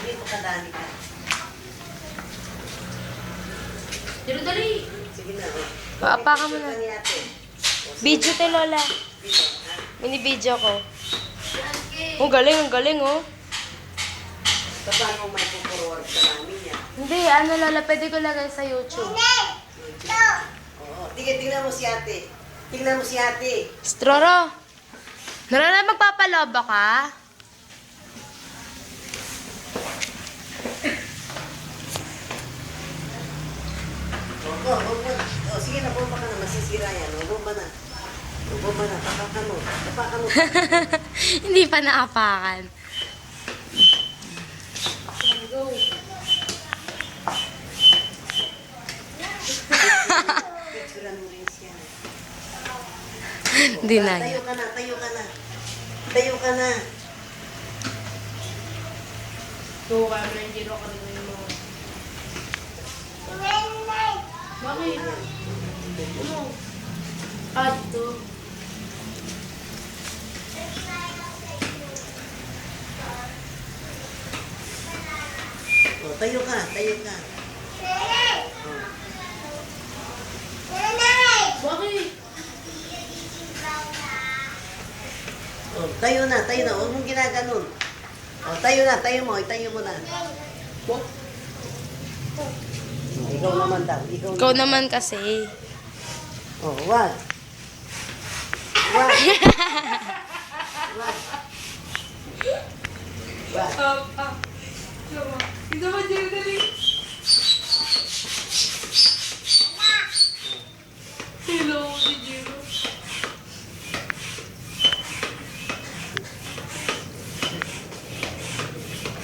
dito kadali ka. Pero dali. Sige na, oh. Paapa ka muna. Picture ka ni ate. Video to, Lola. Video, ha? Mini-video ko. Oh, galing, ang galing, oh. Paano may puporward ka namin yan? Hindi, ano, Lola, pwede ko lagay sa YouTube. Oo. Tingnan mo si ate. Tingnan mo si ate. Stroro. Lola, magpapaloba ka? Oh, sige na, bomba ka na. Masisira yan. Oh, bomba na. Oh, bomba na. Tapakan mo. Tapakan mo. Hindi pa naapakan. Go. Picturean mo rin siya. Hindi na. Tayo ka na. Tayo ka na. Tayo ka na. Go, kaya na yung giro ka rin yung mga. Bakit? Ano? Ah, dito. Oh, tayo ka. Tayo ka. Bakit? Oh, tayo na. Tayo na. Huwag mong ginaganon. Oh, tayo na. Tayo mo. Itayo mo na. What? Ikaw naman daw. Ikaw Ikaw naman. naman kasi. Oh, one. One. One. One. Ito ba, Jero, dali? Hello, si Jero.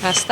Hasta.